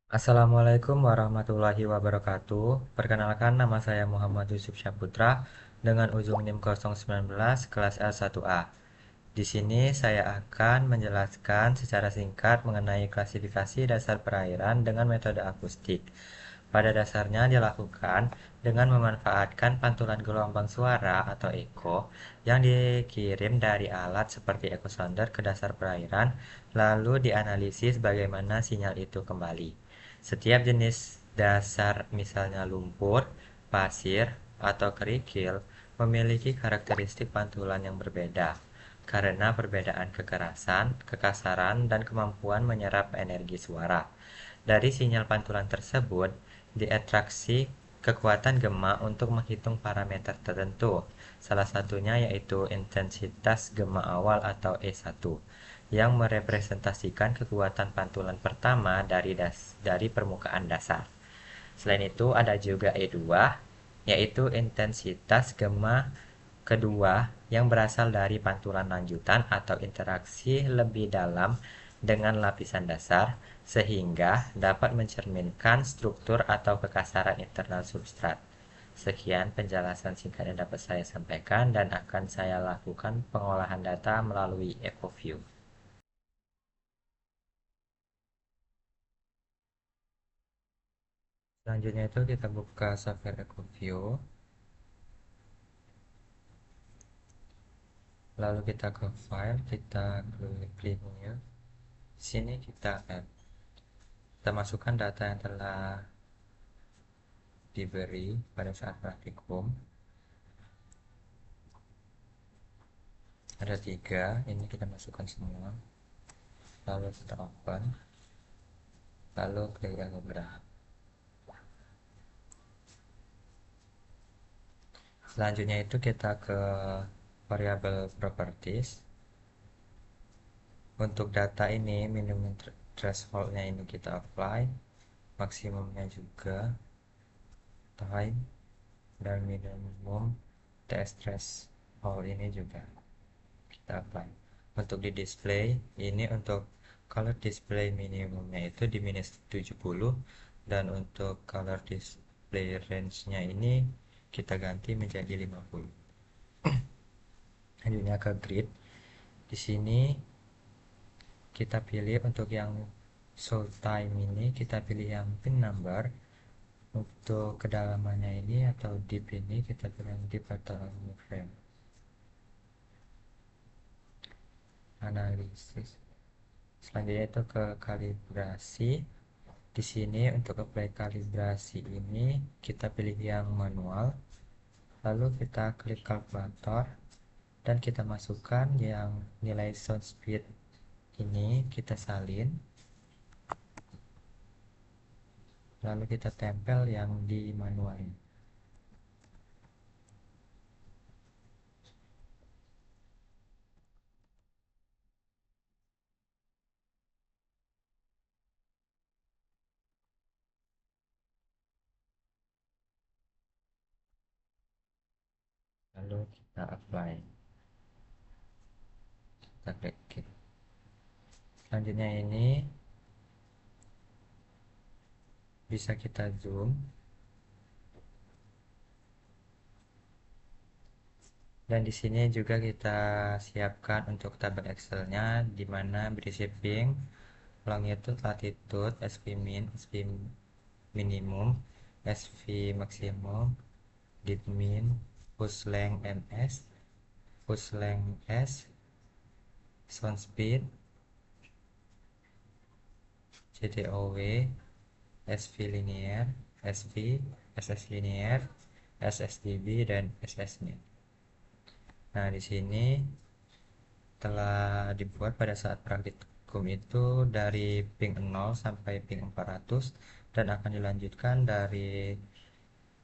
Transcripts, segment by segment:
Assalamualaikum warahmatullahi wabarakatuh. Perkenalkan, nama saya Muhammad Yusuf Syaputra dengan ujung NIM 019 kelas L1A. Di sini saya akan menjelaskan secara singkat mengenai klasifikasi dasar perairan dengan metode akustik. Pada dasarnya dilakukan dengan memanfaatkan pantulan gelombang suara atau echo yang dikirim dari alat seperti echo sounder ke dasar perairan, lalu dianalisis bagaimana sinyal itu kembali. Setiap jenis dasar, misalnya lumpur, pasir, atau kerikil, memiliki karakteristik pantulan yang berbeda karena perbedaan kekerasan, kekasaran, dan kemampuan menyerap energi suara. Dari sinyal pantulan tersebut, diekstraksi kekuatan gema untuk menghitung parameter tertentu. Salah satunya yaitu intensitas gema awal atau E1 yang merepresentasikan kekuatan pantulan pertama dari permukaan dasar. Selain itu ada juga E2 yaitu intensitas gema kedua yang berasal dari pantulan lanjutan atau interaksi lebih dalam dengan lapisan dasar sehingga dapat mencerminkan struktur atau kekasaran internal substrat. Sekian penjelasan singkat yang dapat saya sampaikan dan akan saya lakukan pengolahan data melalui EcoView. Selanjutnya itu kita buka software EcoView, lalu kita ke file, kita klik new. Sini kita masukkan data yang telah diberi pada saat praktikum. Ada tiga, ini kita masukkan semua, lalu kita open, lalu klik algebra. Selanjutnya itu kita ke variable properties. Untuk data ini minimum thresholdnya ini kita apply, maksimumnya juga, time, dan minimum TS threshold ini juga kita apply. Untuk di display ini, untuk color display minimumnya itu di minus 70, dan untuk color display range nya ini kita ganti menjadi 50. Selanjutnya ke grid. Di sini kita pilih untuk yang show time ini, kita pilih yang pin number. Untuk kedalamannya ini atau deep ini kita pilih yang deep atau frame. Analisis. Selanjutnya itu ke kalibrasi. Di sini untuk apply kalibrasi ini kita pilih yang manual. Lalu kita klik kalkulator dan kita masukkan yang nilai sound speed ini, kita salin. Lalu kita tempel yang di manual ini. Lalu kita apply, kita klik. Selanjutnya ini bisa kita zoom, dan di sini juga kita siapkan untuk tabel Excelnya, di mana berisi ping, longitude, latitude, SV min, SV minimum, SV maksimum, deep min, push length ms, push length s, sound speed, JDOW, SV linear, SV, SS linear, SSDB, dan SSNet. Nah, di sini telah dibuat pada saat praktikum itu dari ping 0 sampai ping 400, dan akan dilanjutkan dari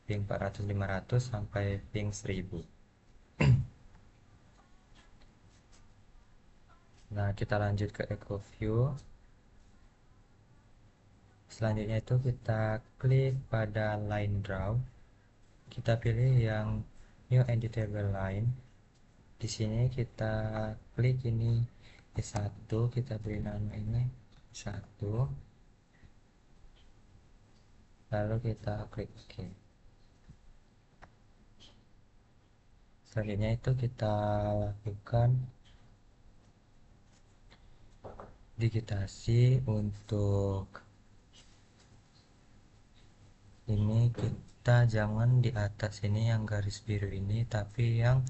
ping 400 500 sampai ping 1000. Nah, kita lanjut ke EcoView. Selanjutnya itu kita klik pada line draw. Kita pilih yang new editable line. Di sini kita klik ini E1, kita beri nama ini 1. lalu kita klik OK. Selanjutnya itu kita lakukan digitasi. Untuk ini kita jangan di atas ini yang garis biru ini, tapi yang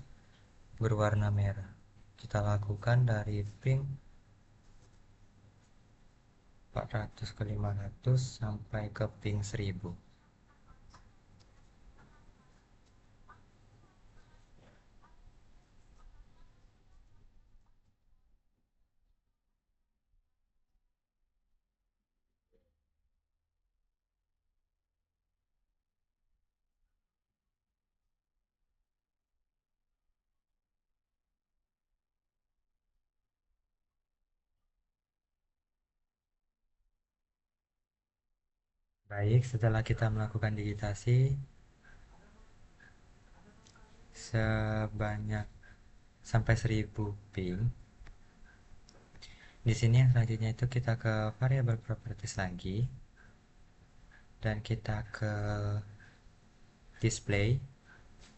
berwarna merah. Kita lakukan dari ping 400 ke 500 sampai ke ping 1000. Baik, setelah kita melakukan digitasi sebanyak sampai 1000 ping, di sini yang selanjutnya itu kita ke variable properties lagi dan kita ke display.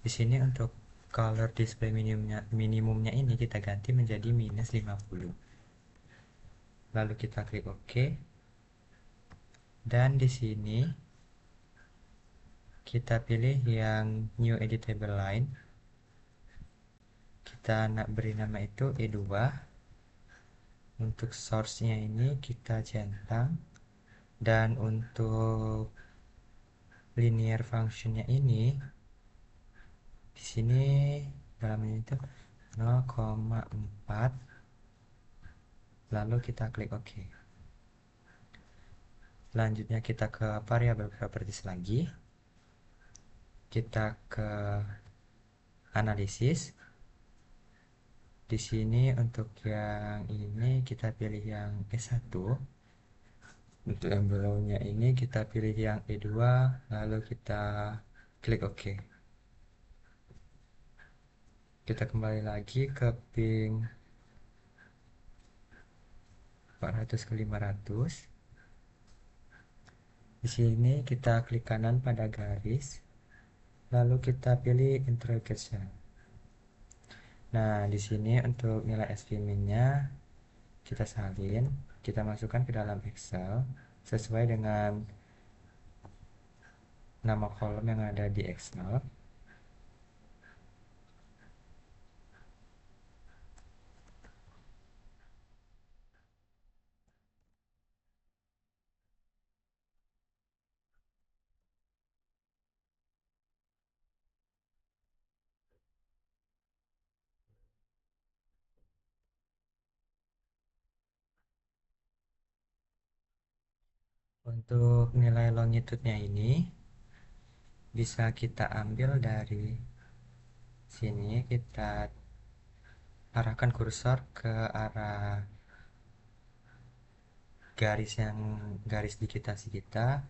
Di sini untuk color display minimumnya ini kita ganti menjadi minus 50. Lalu kita klik OK. Dan di sini kita pilih yang new editable line. Kita nak beri nama itu E2. Untuk source-nya ini kita centang, dan untuk linear function-nya ini di sini dalamnya itu 0,4. Lalu kita klik OK. Selanjutnya kita ke variable properties lagi. Kita ke analisis. Di sini untuk yang ini kita pilih yang E1. Untuk yang belownya ini kita pilih yang E2, lalu kita klik OK. Kita kembali lagi ke ping 400 ke 500. Di sini kita klik kanan pada garis, lalu kita pilih interrogation. Nah, di sini untuk nilai SVMIN-nya kita salin, kita masukkan ke dalam Excel sesuai dengan nama kolom yang ada di Excel. Untuk nilai longitude-nya ini bisa kita ambil dari sini, kita arahkan kursor ke arah garis digitasi kita,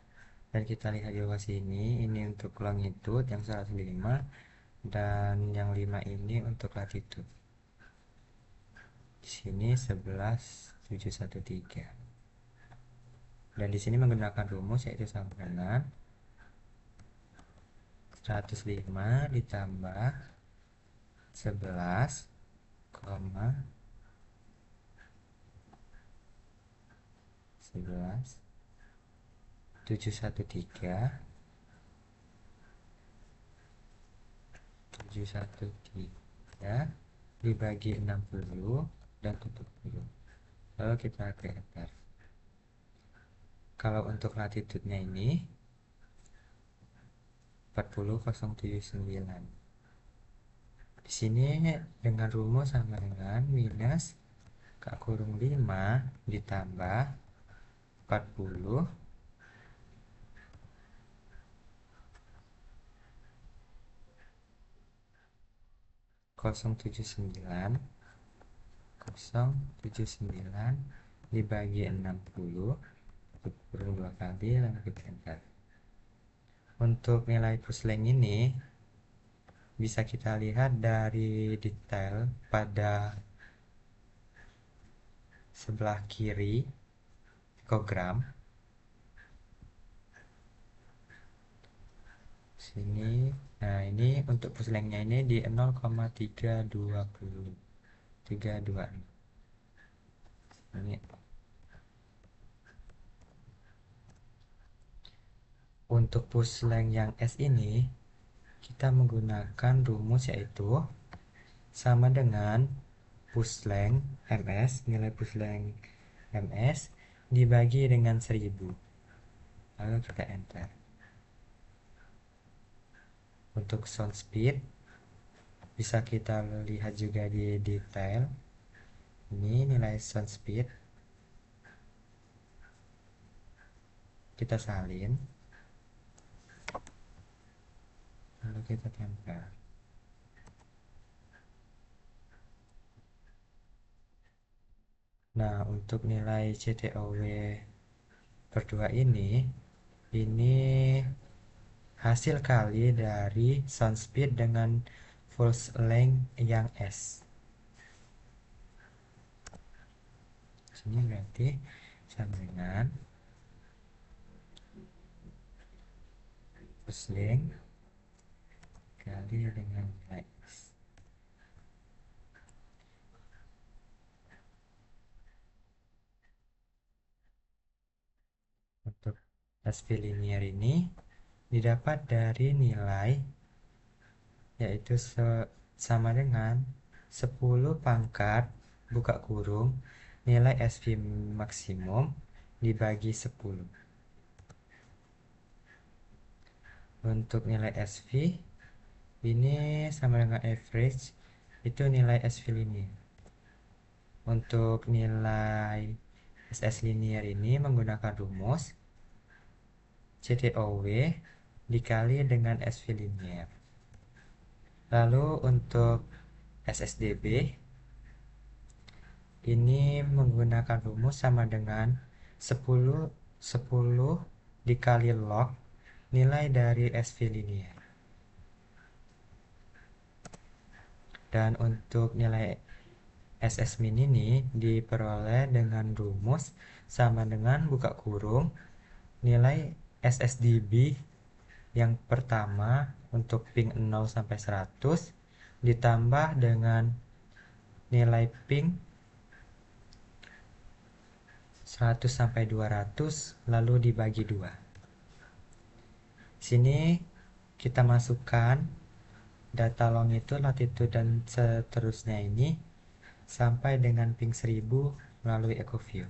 dan kita lihat di bawah sini. Ini untuk longitude yang 105, dan yang 5 ini untuk latitude. Di sini 11713. Dan di sini menggunakan rumus yaitu sama dengan 105 ditambah 11, 11 713 dibagi 60 dan tutup dulu. Lalu kita klik enter. Kalau untuk latitude-nya ini 40079. Di sini dengan rumus sama dengan minus K kurung 5 ditambah 40 079 dibagi 60 kurung 2 kali, lalu kita enter. Untuk nilai pusleng ini bisa kita lihat dari detail pada sebelah kiri histogram. Sini. Nah, ini untuk puslengnya ini di 0,320. 326. Ini untuk pusleng yang S ini kita menggunakan rumus yaitu sama dengan pusleng MS, nilai pusleng MS dibagi dengan 1000. Lalu kita enter. Untuk sound speed bisa kita lihat juga di detail. Ini nilai sound speed. Kita salin. Lalu kita tempel. Nah, untuk nilai CTOW per 2 ini hasil kali dari sound speed dengan pulse length yang S. Sini berarti sama dengan pulse length kali dengan nilai S. Untuk SV linear ini didapat dari nilai yaitu sama dengan 10 pangkat buka kurung nilai SV maksimum dibagi 10. Untuk nilai SV ini sama dengan average, itu nilai SV linear. Untuk nilai SS linear ini menggunakan rumus CTOW dikali dengan SV linear. Lalu untuk SSDB ini menggunakan rumus sama dengan 10 dikali log nilai dari SV linear. Dan untuk nilai SS min ini diperoleh dengan rumus sama dengan buka kurung nilai SSDB yang pertama untuk ping 0 sampai 100 ditambah dengan nilai ping 100 sampai 200 lalu dibagi 2. Sini kita masukkan data longitude, latitude dan seterusnya ini sampai dengan ping 1000 melalui EcoView.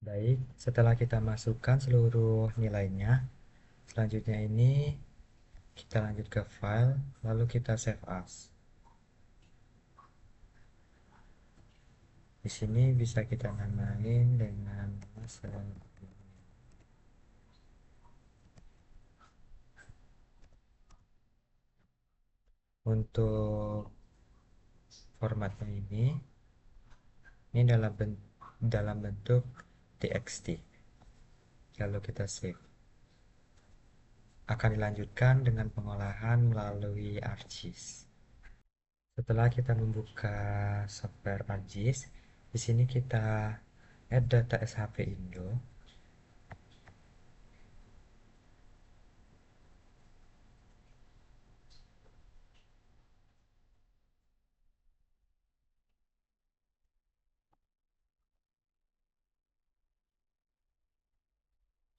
Baik, setelah kita masukkan seluruh nilainya, selanjutnya ini kita lanjut ke file, lalu kita save as. Di sini bisa kita namain dengan Untuk formatnya ini dalam bentuk txt. Lalu kita save. Akan dilanjutkan dengan pengolahan melalui ArcGIS. Setelah kita membuka software ArcGIS, di sini kita add data SHP Indo.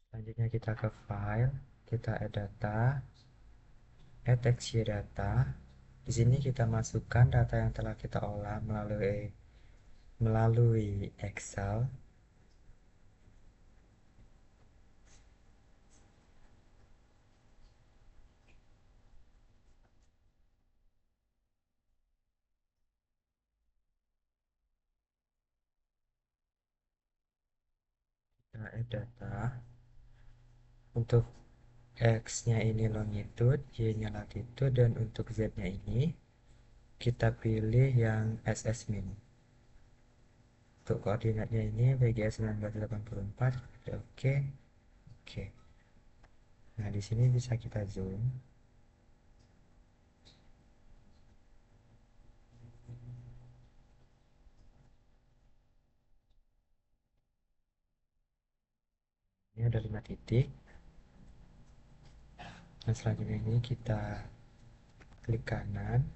Selanjutnya kita ke file, kita add data, add texture data. Di sini kita masukkan data yang telah kita olah melalui Excel. Kita add data. Untuk X-nya ini longitude, Y-nya latitude, dan untuk Z-nya ini kita pilih yang SS min. Untuk koordinatnya ini BGS 1984, oke. Oke. Nah, di sini bisa kita zoom. Ini ada 5 titik. Nah, selanjutnya ini kita klik kanan.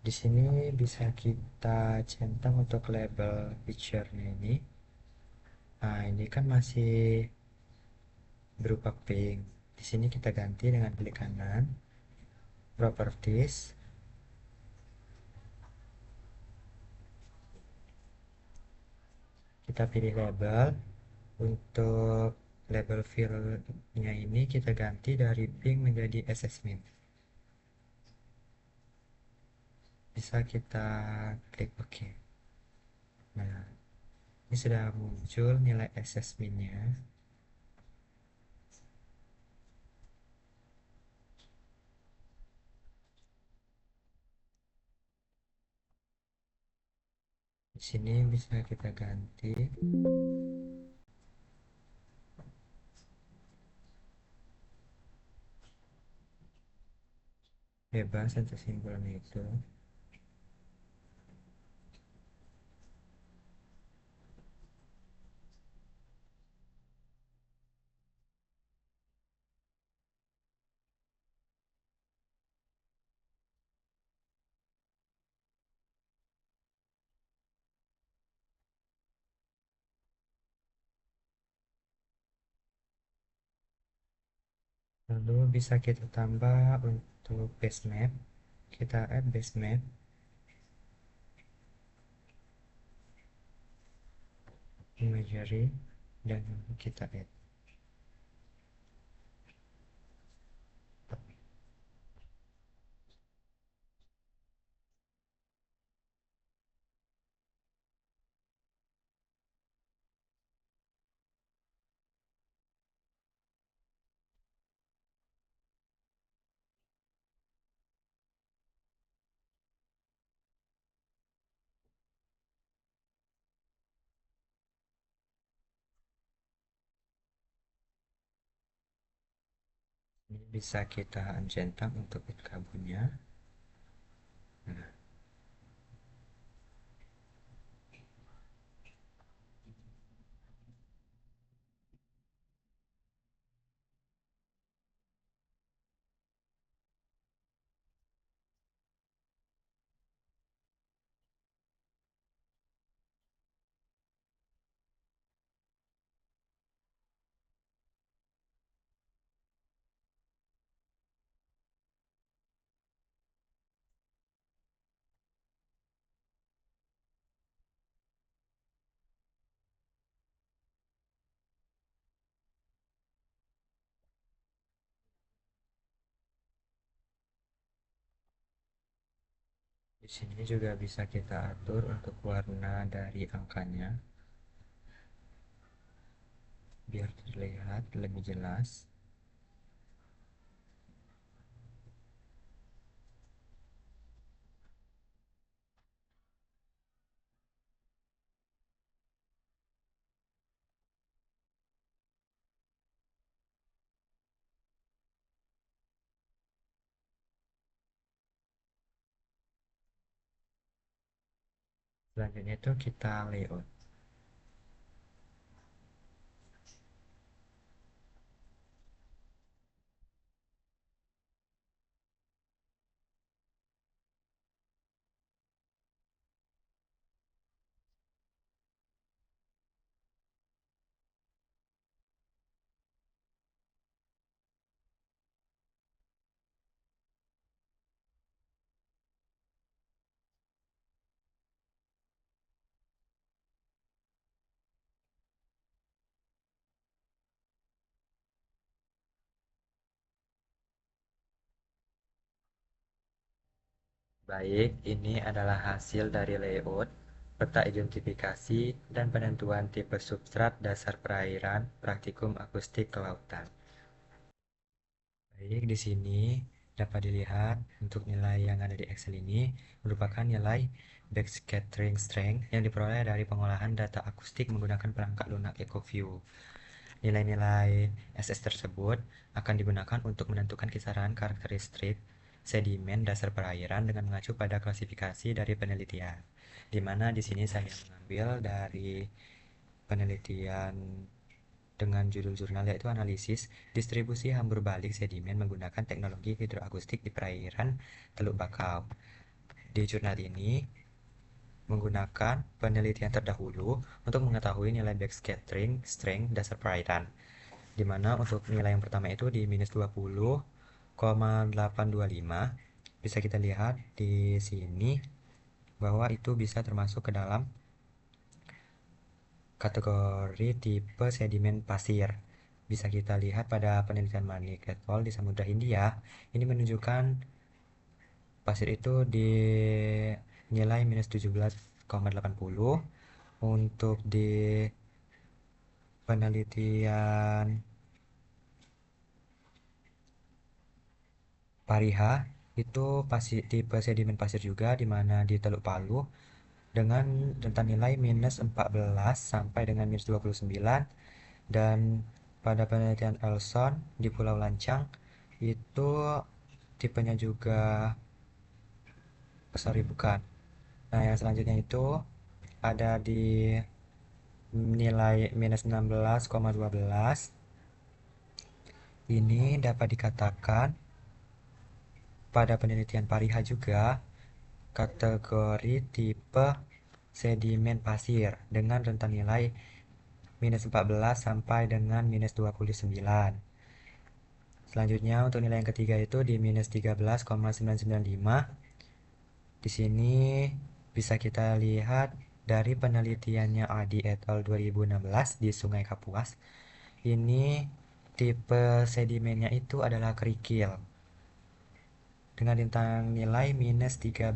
Di sini bisa kita centang untuk label picture-nya ini. Nah, ini kan masih berupa pink. Di sini kita ganti dengan klik kanan, properties. Kita pilih label. Untuk label fill-nya ini kita ganti dari pink menjadi SS min. Bisa kita klik OK. Nah, ini sudah muncul nilai SS min-nya. Di sini bisa kita ganti bebas untuk simbolnya itu. Lalu bisa kita tambah untuk base map. Kita add base map. Imagery, dan kita add. Ini bisa kita uncentang untuk kabunnya. Nah, di sini juga bisa kita atur untuk warna dari angkanya biar terlihat lebih jelas. Selanjutnya itu kita layout. Baik, ini adalah hasil dari layout, peta identifikasi, dan penentuan tipe substrat dasar perairan praktikum akustik kelautan. Baik, di sini dapat dilihat untuk nilai yang ada di Excel ini merupakan nilai backscattering strength yang diperoleh dari pengolahan data akustik menggunakan perangkat lunak EcoView. Nilai-nilai SS tersebut akan digunakan untuk menentukan kisaran karakteristik sedimen dasar perairan dengan mengacu pada klasifikasi dari penelitian. Di mana di sini saya mengambil dari penelitian dengan judul jurnal yaitu analisis distribusi hambur balik sedimen menggunakan teknologi hidroakustik di perairan Teluk Bakau. Di jurnal ini menggunakan penelitian terdahulu untuk mengetahui nilai backscattering strength dasar perairan, di mana untuk nilai yang pertama itu di minus 20,825 bisa kita lihat di sini bahwa itu bisa termasuk ke dalam kategori tipe sedimen pasir. Bisa kita lihat pada penelitian Manik et al. Di Samudra Hindia, ini menunjukkan pasir itu di nilai minus 17,80. Untuk di penelitian Pariha itu pasir, tipe sedimen pasir juga di mana di Teluk Palu dengan rentan nilai minus 14 sampai dengan minus 29, dan pada penelitian Elson di Pulau Lancang itu tipenya juga sorry bukan. Nah, yang selanjutnya itu ada di nilai minus 16,12. Ini dapat dikatakan pada penelitian Pariha juga kategori tipe sedimen pasir dengan rentan nilai minus 14 sampai dengan minus 29. Selanjutnya untuk nilai yang ketiga itu di minus 13,995. Di sini bisa kita lihat dari penelitiannya Adi et al. 2016 di Sungai Kapuas. Ini tipe sedimennya itu adalah kerikil dengan rentang nilai minus 13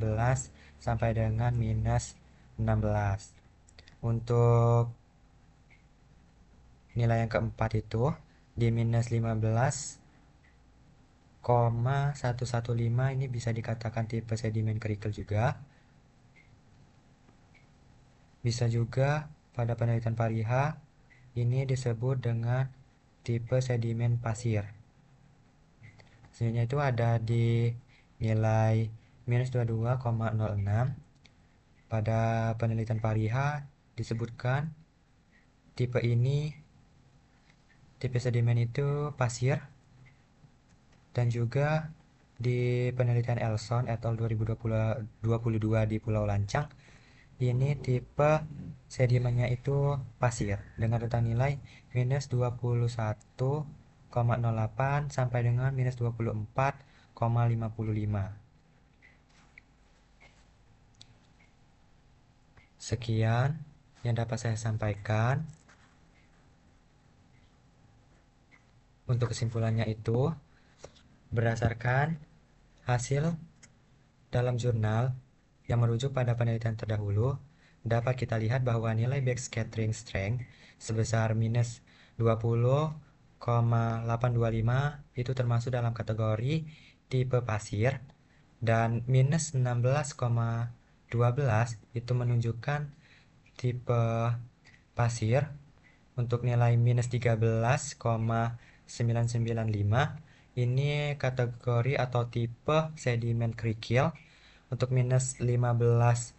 sampai dengan minus 16. Untuk nilai yang keempat itu di minus 15,115 ini bisa dikatakan tipe sedimen kerikil juga. Bisa juga pada penelitian Pariha ini disebut dengan tipe sedimen pasir. Selanjutnya itu ada di nilai minus 22,06. Pada penelitian Pariha disebutkan tipe ini, tipe sedimen itu pasir. Dan juga di penelitian Elson et al. 2022 di Pulau Lancang, ini tipe sedimennya itu pasir dengan rentang nilai minus 21,08 sampai dengan minus 24,55. Sekian yang dapat saya sampaikan. Untuk kesimpulannya itu, berdasarkan hasil dalam jurnal yang merujuk pada penelitian terdahulu, dapat kita lihat bahwa nilai backscattering strength sebesar minus 20,825 itu termasuk dalam kategori tipe pasir, dan minus 16,12 itu menunjukkan tipe pasir. Untuk nilai minus 13,995 ini kategori atau tipe sedimen kerikil. Untuk minus 15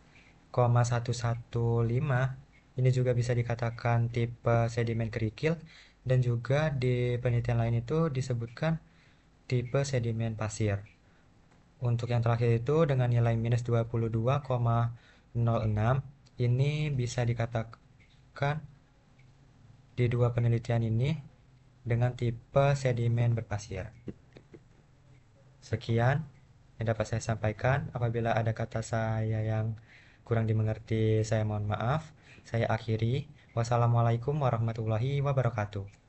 ini juga bisa dikatakan tipe sedimen kerikil, dan juga di penelitian lain itu disebutkan tipe sedimen pasir. Untuk yang terakhir itu dengan nilai minus 22,06, ini bisa dikatakan di dua penelitian ini dengan tipe sedimen berpasir. Sekian yang dapat saya sampaikan. Apabila ada kata saya yang kurang dimengerti, saya mohon maaf. Saya akhiri. Wassalamualaikum warahmatullahi wabarakatuh.